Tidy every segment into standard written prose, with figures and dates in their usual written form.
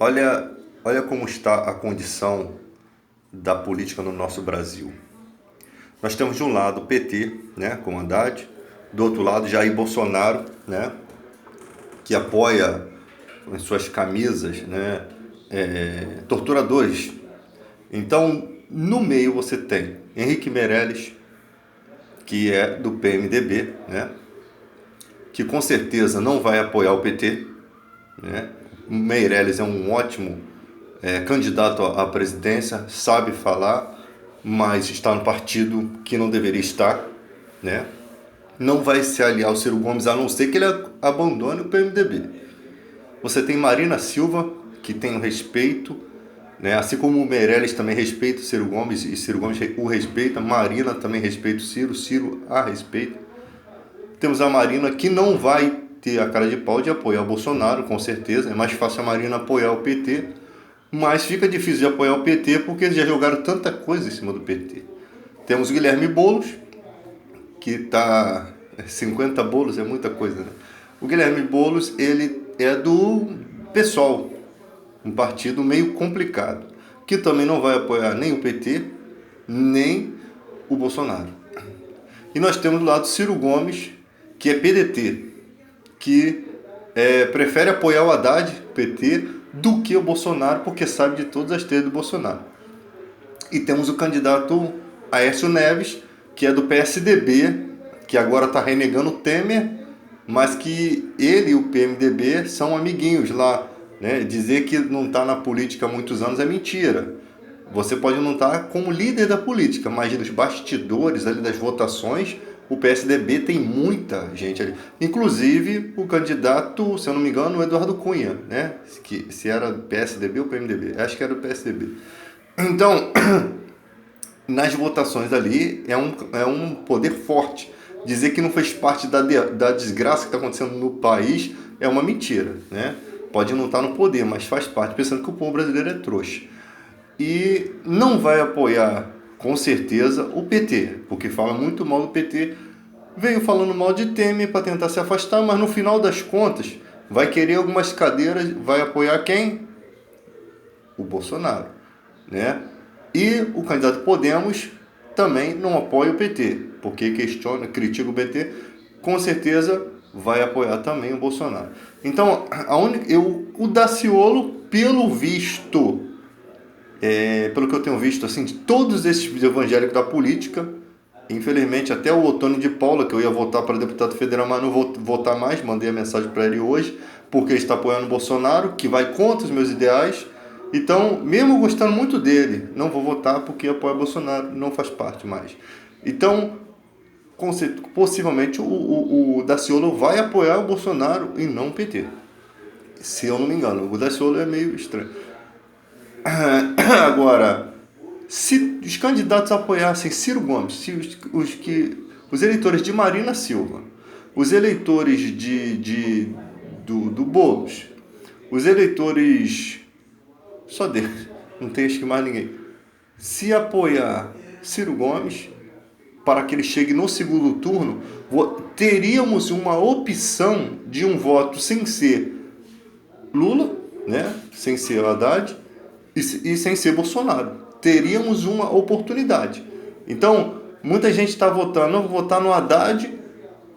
Olha, olha como está a condição da política no nosso Brasil. Nós temos de um lado o PT, né, com Haddad, do outro lado Jair Bolsonaro, né, que apoia em suas camisas, né, torturadores. Então, no meio você tem Henrique Meirelles, que é do PMDB, né, que com certeza não vai apoiar o PT, né. Meirelles é um ótimo candidato à presidência, sabe falar, mas está no partido que não deveria estar, né? Não vai se aliar ao Ciro Gomes, a não ser que ele abandone o PMDB. Você tem Marina Silva, que tem o respeito, né? Assim como o Meirelles também respeita o Ciro Gomes, e Ciro Gomes o respeita, Marina também respeita o Ciro, Ciro a respeita. Temos a Marina, que não vai ter a cara de pau de apoiar o Bolsonaro, com certeza. É mais fácil a Marina apoiar o PT, mas fica difícil de apoiar o PT porque eles já jogaram tanta coisa em cima do PT. Temos o Guilherme Boulos, que está 50 bolos é muita coisa, né? O Guilherme Boulos, ele é do PSOL, um partido meio complicado, que também não vai apoiar nem o PT, nem o Bolsonaro. E nós temos do lado Ciro Gomes, que é PDT, que prefere apoiar o Haddad, PT, do que o Bolsonaro, porque sabe de todas as teias do Bolsonaro. E temos o candidato Aécio Neves, que é do PSDB, que agora está renegando o Temer, mas que ele e o PMDB são amiguinhos lá, né? Dizer que não está na política há muitos anos é mentira. Você pode não estar como líder da política, mas dos bastidores ali das votações, o PSDB tem muita gente ali. Inclusive o candidato, se eu não me engano, o Eduardo Cunha, né? Que, se era PSDB ou PMDB, acho que era o PSDB. Então, nas votações ali, é um poder forte. Dizer que não fez parte da desgraça que está acontecendo no país é uma mentira, né? Pode não estar no poder, mas faz parte, pensando que o povo brasileiro é trouxa. E não vai apoiar, com certeza, o PT, porque fala muito mal do PT. Veio falando mal de Temer para tentar se afastar, mas no final das contas vai querer algumas cadeiras, vai apoiar quem? O Bolsonaro, né? E o candidato Podemos também não apoia o PT, porque questiona, critica o PT, com certeza vai apoiar também o Bolsonaro. Então, o Daciolo, pelo visto, pelo que eu tenho visto, assim, de todos esses evangélicos da política, infelizmente até o Otônio de Paula, que eu ia votar para deputado federal, mas não vou votar mais, mandei a mensagem para ele hoje, porque ele está apoiando o Bolsonaro, que vai contra os meus ideais. Então, mesmo gostando muito dele, não vou votar porque apoia o Bolsonaro, não faz parte mais. Então, possivelmente o Daciolo vai apoiar o Bolsonaro e não o PT. Se eu não me engano, o Daciolo é meio estranho. Agora, se os candidatos apoiassem Ciro Gomes, se os eleitores de Marina Silva, os eleitores do Boulos, os eleitores só deles, não tem acho que mais ninguém, se apoiar Ciro Gomes para que ele chegue no segundo turno, teríamos uma opção de um voto sem ser Lula, né, sem ser Haddad e sem ser Bolsonaro. Teríamos uma oportunidade. Então, muita gente está votando, não vou votar no Haddad,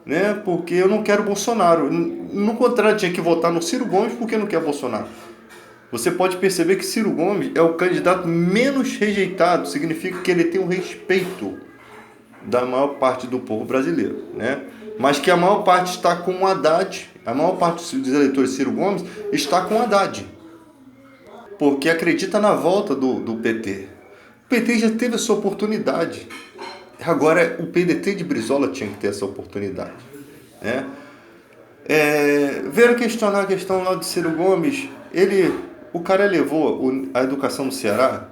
né, porque eu não quero Bolsonaro. No contrário, tinha que votar no Ciro Gomes porque não quer Bolsonaro. Você pode perceber que Ciro Gomes é o candidato menos rejeitado, significa que ele tem um respeito da maior parte do povo brasileiro, né? Mas que a maior parte está com o Haddad, a maior parte dos eleitores de Ciro Gomes está com o Haddad, porque acredita na volta do PT. O PT já teve a sua oportunidade. Agora o PDT de Brizola tinha que ter essa oportunidade, né? Veio questionar a questão lá de Ciro Gomes. O cara levou a educação no Ceará,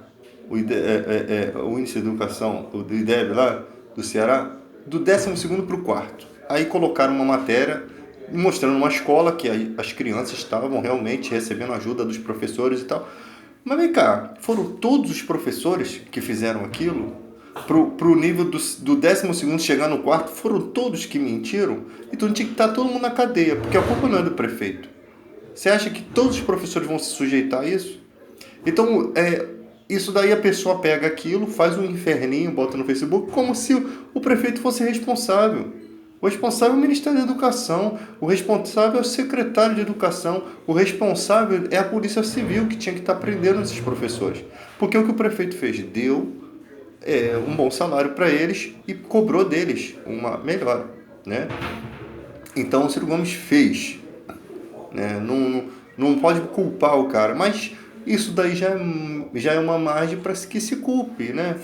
o índice de educação, do IDEB lá, do Ceará, do 12º para o 4º. Aí colocaram uma matéria mostrando uma escola que as crianças estavam realmente recebendo ajuda dos professores e tal. Mas vem cá, foram todos os professores que fizeram aquilo? Pro nível do 12º chegar no 4º, foram todos que mentiram? Então tinha que estar todo mundo na cadeia, porque a culpa não é do prefeito. Você acha que todos os professores vão se sujeitar a isso? Então, isso daí a pessoa pega aquilo, faz um inferninho, bota no Facebook, como se o prefeito fosse responsável. O responsável é o Ministério da Educação, o responsável é o secretário de Educação, o responsável é a Polícia Civil, que tinha que estar prendendo esses professores. Porque o que o prefeito fez? Deu um bom salário para eles e cobrou deles uma melhora, né? Então o Ciro Gomes fez, né? Não pode culpar o cara, mas isso daí já é uma margem para que se culpe, né?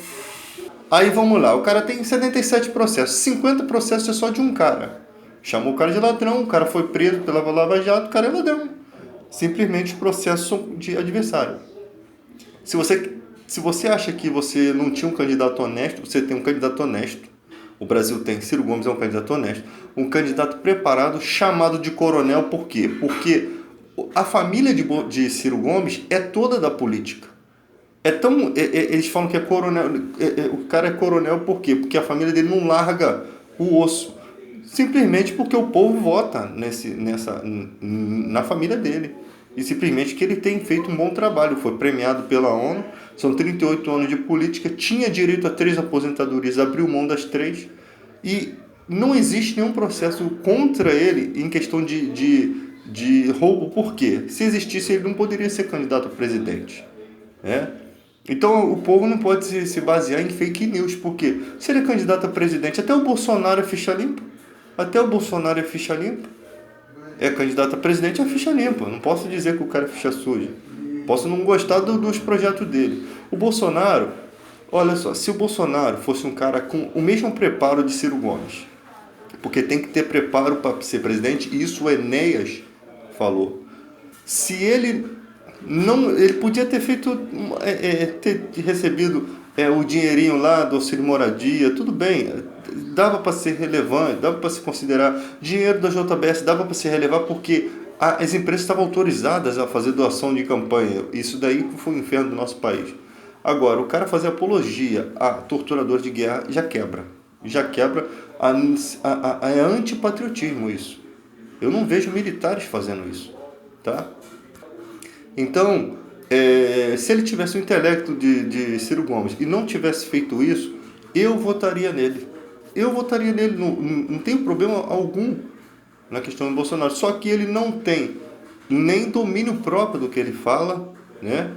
Aí vamos lá, o cara tem 77 processos, 50 processos é só de um cara. Chamou o cara de ladrão, o cara foi preso pela Lava Jato, o cara é ladrão. Simplesmente os processos são de adversário. Se você acha que você não tinha um candidato honesto, você tem um candidato honesto. O Brasil tem, Ciro Gomes é um candidato honesto. Um candidato preparado, chamado de coronel, por quê? Porque a família de Ciro Gomes é toda da política. Eles falam que é coronel. O cara é coronel por quê? Porque a família dele não larga o osso. Simplesmente porque o povo vota na família dele. E simplesmente que ele tem feito um bom trabalho. Foi premiado pela ONU. São 38 anos de política. Tinha direito a 3 aposentadorias. Abriu mão das 3. E não existe nenhum processo contra ele em questão de roubo. Por quê? Se existisse, ele não poderia ser candidato a presidente. Né? Então o povo não pode se basear em fake news, porque se ele é candidato a presidente, até o Bolsonaro é ficha limpa. Até o Bolsonaro é ficha limpa. É candidato a presidente, é ficha limpa. Não posso dizer que o cara é ficha suja. Posso não gostar dos projetos dele. O Bolsonaro, olha só, se o Bolsonaro fosse um cara com o mesmo preparo de Ciro Gomes, porque tem que ter preparo para ser presidente, e isso o Enéas falou. Se ele não, ele podia ter feito, ter recebido o dinheirinho lá do auxílio moradia, tudo bem, dava para ser relevante, dava para se considerar dinheiro da JBS, dava para se relevar porque as empresas estavam autorizadas a fazer doação de campanha. Isso daí foi o inferno do nosso país. Agora, o cara fazer apologia a torturadores de guerra já quebra, é antipatriotismo isso. Eu não vejo militares fazendo isso, tá? Então, se ele tivesse o intelecto de Ciro Gomes e não tivesse feito isso, eu votaria nele. Não tem problema algum na questão do Bolsonaro. Só que ele não tem nem domínio próprio do que ele fala, né?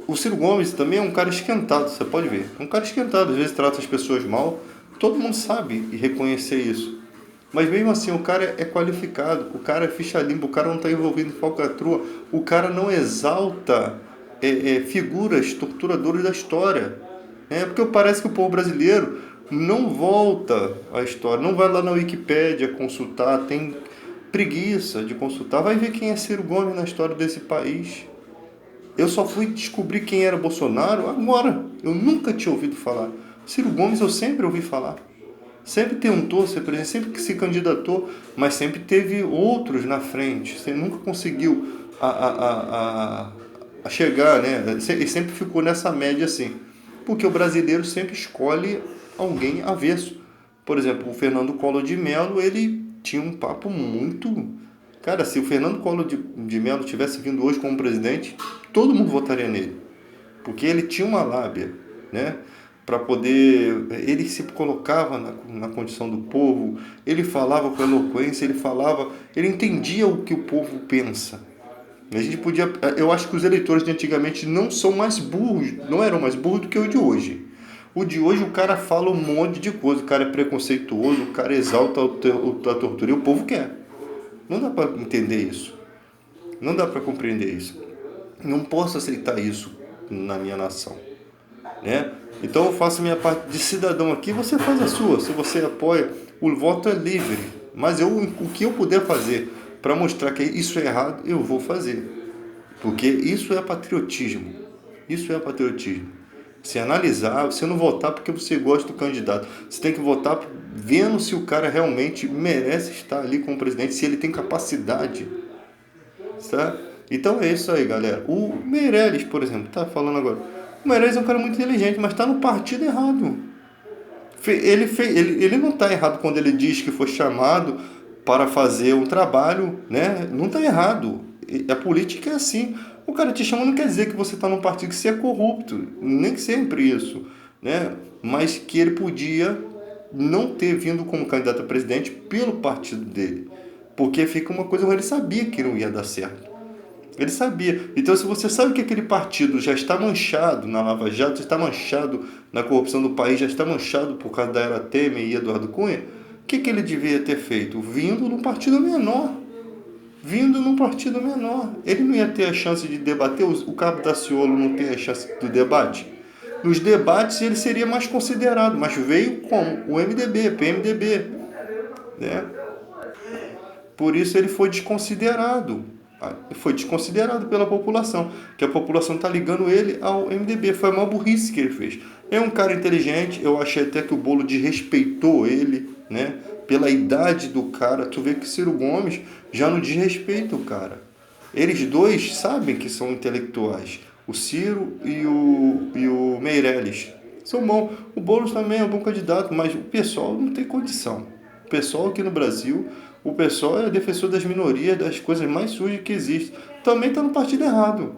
O Ciro Gomes também é um cara esquentado, você pode ver. É um cara esquentado, às vezes trata as pessoas mal. Todo mundo sabe e reconhecer isso. Mas mesmo assim, o cara é qualificado, o cara é ficha limpa, o cara não está envolvido em falcatrua, o cara não exalta figuras torturadoras da história. Porque parece que o povo brasileiro não volta à história, não vai lá na Wikipédia consultar, tem preguiça de consultar, vai ver quem é Ciro Gomes na história desse país. Eu só fui descobrir quem era Bolsonaro agora, eu nunca tinha ouvido falar. Ciro Gomes eu sempre ouvi falar. Sempre tentou ser presidente, sempre que se candidatou, mas sempre teve outros na frente. Você nunca conseguiu a chegar, né? E sempre ficou nessa média assim. Porque o brasileiro sempre escolhe alguém avesso. Por exemplo, o Fernando Collor de Mello, ele tinha um papo muito... Cara, se o Fernando Collor de Mello tivesse vindo hoje como presidente, todo mundo votaria nele. Porque ele tinha uma lábia, né? Para poder, ele se colocava na condição do povo, ele falava com eloquência, ele entendia o que o povo pensa. Eu acho que os eleitores de antigamente não eram mais burros do que o de hoje. O de hoje o cara fala um monte de coisa, o cara é preconceituoso, o cara exalta a tortura e o povo quer. Não dá para entender isso. Não dá para compreender isso. Não posso aceitar isso na minha nação, né? Então eu faço a minha parte de cidadão aqui, você faz a sua. Se você apoia, o voto é livre. Mas o que eu puder fazer para mostrar que isso é errado, eu vou fazer. Porque isso é patriotismo. Isso é patriotismo. Você analisar, você não votar porque você gosta do candidato. Você tem que votar vendo se o cara realmente merece estar ali como presidente, se ele tem capacidade. Tá? Então é isso aí, galera. O Meirelles, por exemplo, tá falando agora. O Meirelles é um cara muito inteligente, mas está no partido errado. Ele não está errado quando ele diz que foi chamado para fazer um trabalho, né? Não está errado. A política é assim. O cara te chama não quer dizer que você está num partido que você é corrupto, nem sempre isso, né? Mas que ele podia não ter vindo como candidato a presidente pelo partido dele, porque fica uma coisa, ele sabia que não ia dar certo. Ele sabia. Então, se você sabe que aquele partido já está manchado na Lava Jato, já está manchado na corrupção do país, já está manchado por causa da era Temer e Eduardo Cunha, o que ele devia ter feito? Vindo num partido menor. Vindo num partido menor. Ele não ia ter a chance de debater, o Cabo Daciolo não tem a chance do debate. Nos debates ele seria mais considerado, mas veio como? O MDB, PMDB. Né? Por isso ele foi desconsiderado. Foi desconsiderado pela população, que a população está ligando ele ao MDB. Foi a maior burrice que ele fez. É um cara inteligente, eu achei até que o Bolo desrespeitou ele, né? Pela idade do cara. Tu vê que Ciro Gomes já não desrespeita o cara. Eles dois sabem que são intelectuais. O Ciro e o Meirelles são bons. O Boulos também é um bom candidato, mas o pessoal não tem condição. O pessoal aqui no Brasil, o pessoal é defensor das minorias, das coisas mais sujas que existem. Também está no partido errado.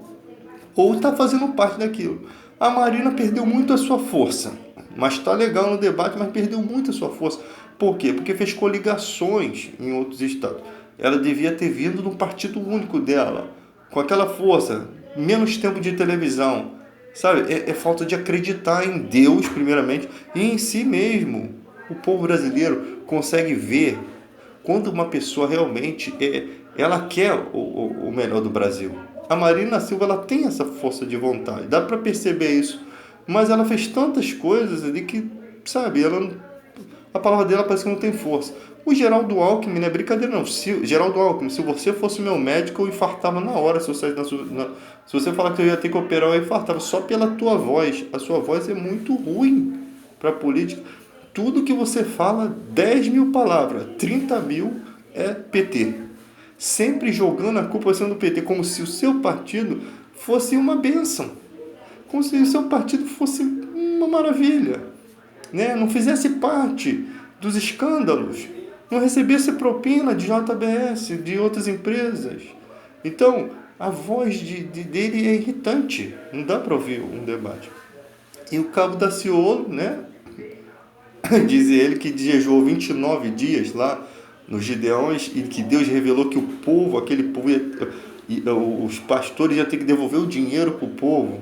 Ou está fazendo parte daquilo. A Marina perdeu muito a sua força. Mas está legal no debate, mas perdeu muito a sua força. Por quê? Porque fez coligações em outros estados. Ela devia ter vindo num partido único dela, com aquela força, menos tempo de televisão. Sabe? É falta de acreditar em Deus, primeiramente, e em si mesmo. O povo brasileiro consegue ver quando uma pessoa realmente ela quer o melhor do Brasil. A Marina Silva, ela tem essa força de vontade, dá para perceber isso, mas ela fez tantas coisas ali que, sabe, a palavra dela parece que não tem força. O Geraldo Alckmin, não é brincadeira não, Geraldo Alckmin, se você fosse meu médico, eu infartava na hora, se você falar que eu ia ter que operar, eu infartava, só pela tua voz. A sua voz é muito ruim para política. Tudo que você fala, 10 mil palavras, 30 mil é PT. Sempre jogando a culpa sendo do PT, como se o seu partido fosse uma bênção. Como se o seu partido fosse uma maravilha. Né? Não fizesse parte dos escândalos. Não recebesse propina de JBS, de outras empresas. Então, a voz dele é irritante. Não dá para ouvir um debate. E o Cabo Daciolo, né? Diz ele que jejuou 29 dias lá nos Gideões e que Deus revelou que o povo, aquele povo, os pastores iam ter que devolver o dinheiro para o povo.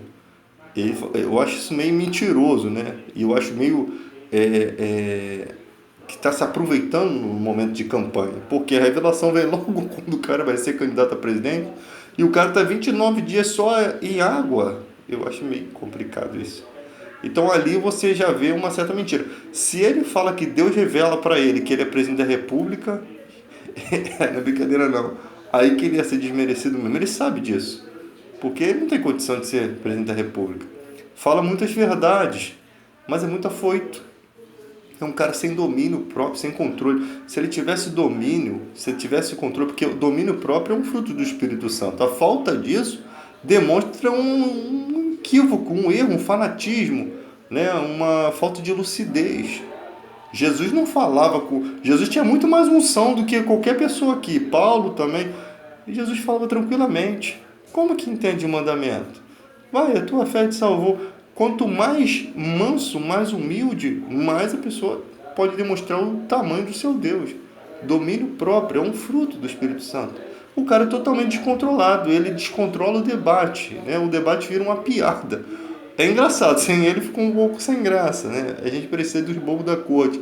Eu acho isso meio mentiroso, né? E eu acho meio que está se aproveitando no momento de campanha, porque a revelação vem logo quando o cara vai ser candidato a presidente e o cara está 29 dias só em água. Eu acho meio complicado isso. Então ali você já vê uma certa mentira. Se ele fala que Deus revela para ele que ele é presidente da República, não é brincadeira não. Aí que ele ia ser desmerecido mesmo. Ele sabe disso. Porque ele não tem condição de ser presidente da República. Fala muitas verdades, mas é muito afoito. É um cara sem domínio próprio, sem controle. Se ele tivesse domínio, se ele tivesse controle, porque o domínio próprio é um fruto do Espírito Santo. A falta disso demonstra um equívoco, um erro, um fanatismo, né? Uma falta de lucidez. Jesus não falava com... Jesus tinha muito mais unção do que qualquer pessoa aqui. Paulo também. E Jesus falava tranquilamente. Como que entende o mandamento? Vai, a tua fé te salvou. Quanto mais manso, mais humilde, mais a pessoa pode demonstrar o tamanho do seu Deus. Domínio próprio é um fruto do Espírito Santo. O cara é totalmente descontrolado, ele descontrola o debate, né? O debate vira uma piada. É engraçado, sem ele ficou um pouco sem graça, né? A gente precisa dos bobos da corte.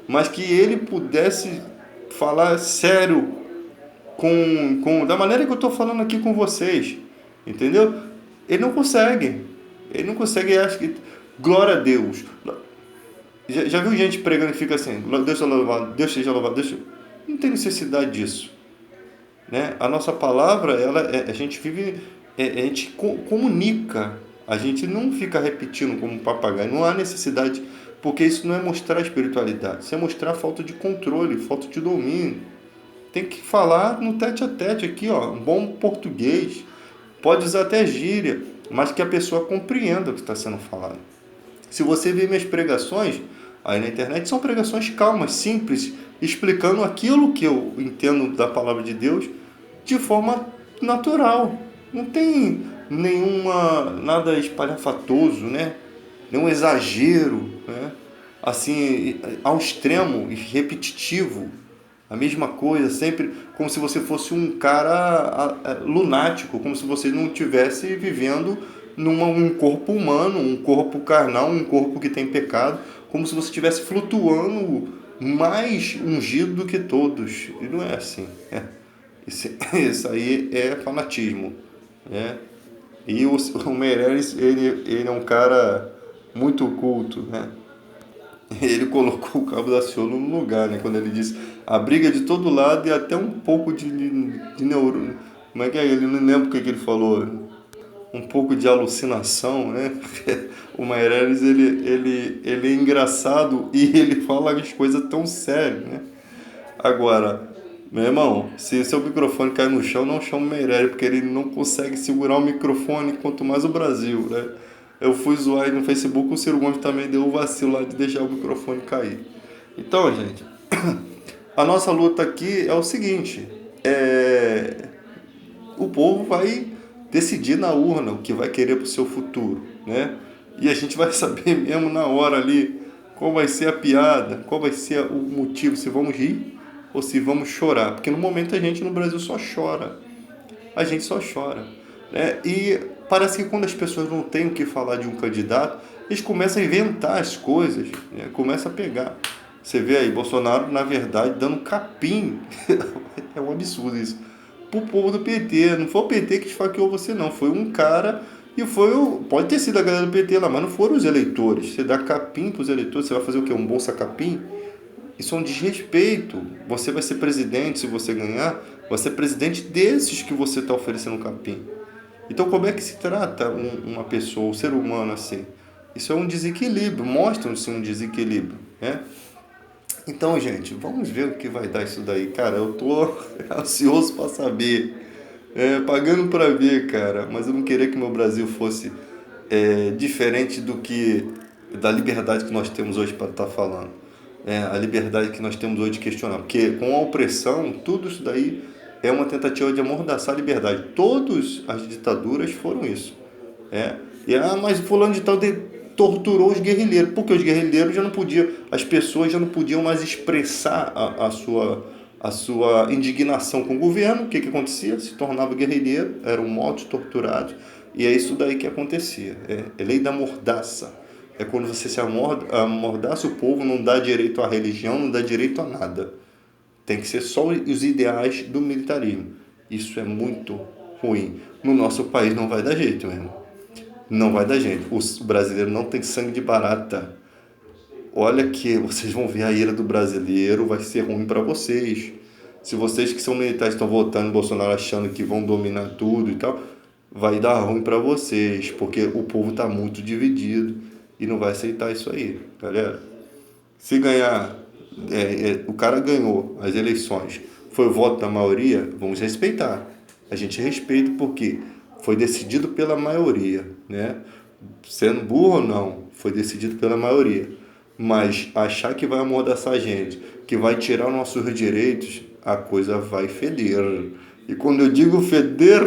Mas que ele pudesse falar sério da maneira que eu estou falando aqui com vocês, entendeu? Ele não consegue. Ele não consegue, acha que... Glória a Deus. Já viu gente pregando que fica assim, Deus seja louvado, Deus seja louvado, Deus... Não tem necessidade disso. Né? A nossa palavra, a gente vive, a gente comunica, a gente não fica repetindo como um papagaio, não há necessidade, porque isso não é mostrar espiritualidade, isso é mostrar falta de controle, falta de domínio. Tem que falar no tete a tete aqui, ó, um bom português, pode usar até gíria, mas que a pessoa compreenda o que está sendo falado. Se você ver minhas pregações aí na internet, são pregações calmas, simples, explicando aquilo que eu entendo da palavra de Deus de forma natural. Não tem nada espalhafatoso, né? Nenhum exagero, né? Assim, ao extremo e repetitivo. A mesma coisa, sempre como se você fosse um cara lunático, como se você não estivesse vivendo um corpo humano, um corpo carnal, um corpo que tem pecado, como se você estivesse flutuando mais ungido do que todos. E não é assim. Isso aí é fanatismo. Né? E o Meirelles, ele é um cara muito culto, né? Ele colocou o Cabo da Ciolo no lugar, né? Quando ele disse a briga de todo lado e até um pouco de neurônio. Como é que é? Ele não lembra o que ele falou. Um pouco de alucinação, né? O Meirelles, ele é engraçado e ele fala as coisas tão sérias, né? Agora, meu irmão, se seu microfone cair no chão, não chama o Meirelles, porque ele não consegue segurar o microfone, quanto mais o Brasil, né? Eu fui zoar aí no Facebook, o Ciro Gomes também deu o vacilo lá de deixar o microfone cair. Então, gente, a nossa luta aqui é o seguinte, o povo vai decidir na urna o que vai querer para o seu futuro, né? E a gente vai saber mesmo na hora ali qual vai ser a piada, qual vai ser o motivo, se vamos rir ou se vamos chorar. Porque no momento a gente no Brasil só chora. A gente só chora. Né? E parece que quando as pessoas não têm o que falar de um candidato, eles começam a inventar as coisas, né? Começam a pegar. Você vê aí, Bolsonaro, na verdade, dando capim. É um absurdo isso. Pro povo do PT. Não foi o PT que esfaqueou você, não. Foi um cara e foi o. Pode ter sido a galera do PT lá, mas não foram os eleitores. Você dá capim pros eleitores, você vai fazer o quê? Um bolsa capim? Isso é um desrespeito. Você vai ser presidente, se você ganhar, vai ser presidente desses que você está oferecendo capim. Então, como é que se trata uma pessoa, um ser humano assim? Isso é um desequilíbrio, mostra-se um desequilíbrio, né? Então, gente, vamos ver o que vai dar isso daí. Cara, eu tô ansioso para saber, pagando para ver, cara, mas eu não queria que meu Brasil fosse diferente da liberdade que nós temos hoje para estar falando. A liberdade que nós temos hoje de questionar. Porque com a opressão, tudo isso daí é uma tentativa de amordaçar a liberdade. Todas as ditaduras foram isso. É. Mas fulano de tal torturou os guerrilheiros. Porque os guerrilheiros já não podiam, as pessoas já não podiam mais expressar a sua indignação com o governo. O que acontecia? Se tornava guerrilheiro, eram mortos, torturados. E é isso daí que acontecia. É lei da mordaça. É quando você se amordaça o povo, não dá direito à religião, não dá direito a nada. Tem que ser só os ideais do militarismo. Isso é muito ruim. No nosso país não vai dar jeito, meu irmão. Não vai dar jeito. O brasileiro não tem sangue de barata. Olha que vocês vão ver a ira do brasileiro, vai ser ruim para vocês. Se vocês que são militares estão votando em Bolsonaro achando que vão dominar tudo e tal, vai dar ruim para vocês, porque o povo está muito dividido e não vai aceitar isso aí, galera. Se ganhar, o cara ganhou as eleições, foi o voto da maioria, vamos respeitar. A gente respeita porque foi decidido pela maioria, né? Sendo burro ou não, foi decidido pela maioria. Mas achar que vai amordaçar a gente, que vai tirar nossos direitos, a coisa vai feder. E quando eu digo feder,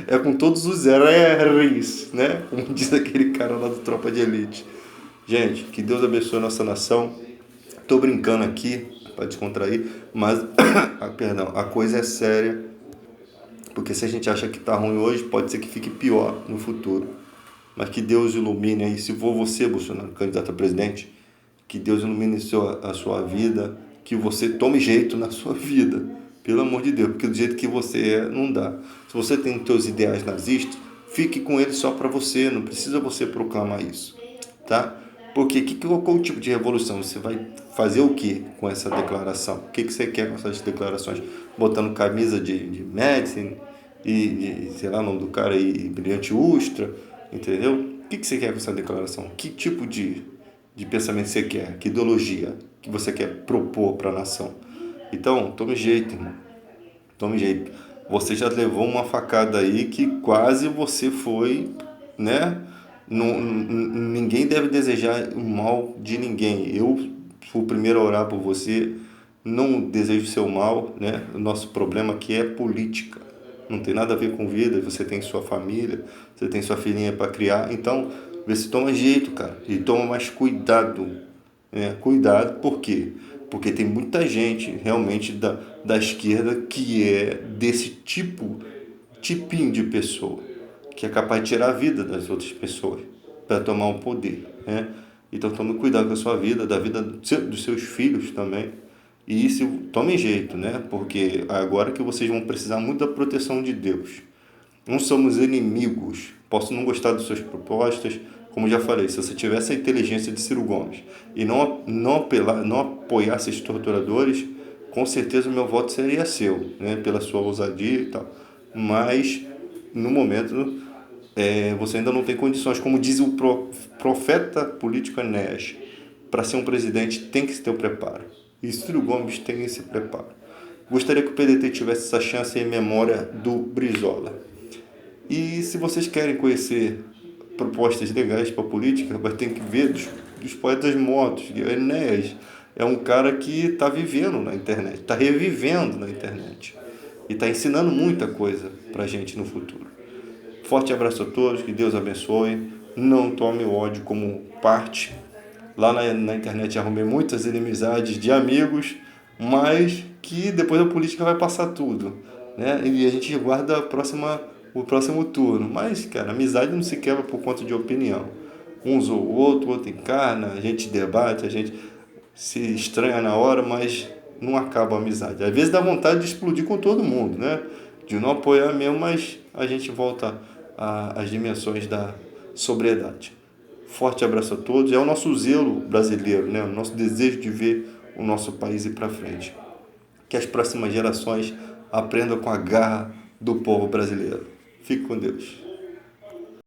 é com todos os R's, né? Como diz aquele cara lá do Tropa de Elite. Gente, que Deus abençoe a nossa nação. Tô brincando aqui para descontrair, mas perdão, a coisa é séria, porque se a gente acha que tá ruim hoje, pode ser que fique pior no futuro. Mas que Deus ilumine aí, se for você, Bolsonaro, candidato a presidente, que Deus ilumine a sua vida, que você tome jeito na sua vida, pelo amor de Deus, porque do jeito que você é, não dá. Se você tem teus ideais nazistas, fique com eles só para você, não precisa você proclamar isso, tá? Porque qual o tipo de revolução? Você vai fazer o que com essa declaração? O que você quer com essas declarações? Botando camisa de Medicine e sei lá o nome do cara aí, Brilhante Ustra, entendeu? O que você quer com essa declaração? Que tipo de pensamento você quer? Que ideologia que você quer propor para a nação? Então, tome jeito, irmão. Tome jeito. Você já levou uma facada aí que quase você foi, né? Ninguém deve desejar o mal de ninguém. Eu fui o primeiro a orar por você. não desejo seu mal, né? O nosso problema aqui é política. Não tem nada a ver com vida, você tem sua família, você tem sua filhinha para criar, então vê se toma jeito, cara, e toma mais cuidado, né? Cuidado, por quê? Porque tem muita gente realmente da esquerda que é desse tipinho de pessoa, que é capaz de tirar a vida das outras pessoas para tomar o poder, né? Então tome cuidado com a sua vida, da vida dos seus filhos também. E isso, tomem jeito, né? Porque agora que vocês vão precisar muito da proteção de Deus. Não somos inimigos. Posso não gostar das suas propostas, como já falei, se você tivesse a inteligência de Ciro Gomes e não apoiasse esses torturadores, com certeza o meu voto seria seu, né? Pela sua ousadia e tal. Mas, no momento, você ainda não tem condições, como diz o profeta político Enéas, para ser um presidente tem que ter o preparo. E Ciro Gomes tem esse preparo. Gostaria que o PDT tivesse essa chance em memória do Brizola. E se vocês querem conhecer propostas legais para a política, vai ter que ver dos poetas mortos. O Enéas é um cara que está vivendo na internet, está revivendo na internet. E está ensinando muita coisa para a gente no futuro. Forte abraço a todos, que Deus abençoe. Não tome o ódio como parte. Lá na internet arrumei muitas inimizades de amigos, mas que depois a política vai passar tudo, né? E a gente guarda o próximo turno. Mas, cara, amizade não se quebra por conta de opinião. Uns ou o outro encarna, a gente debate, a gente se estranha na hora, mas não acaba a amizade. Às vezes dá vontade de explodir com todo mundo, né? De não apoiar mesmo, mas a gente volta às dimensões da sobriedade. Forte abraço a todos. É o nosso zelo brasileiro, né? O nosso desejo de ver o nosso país ir para frente. Que as próximas gerações aprendam com a garra do povo brasileiro. Fique com Deus.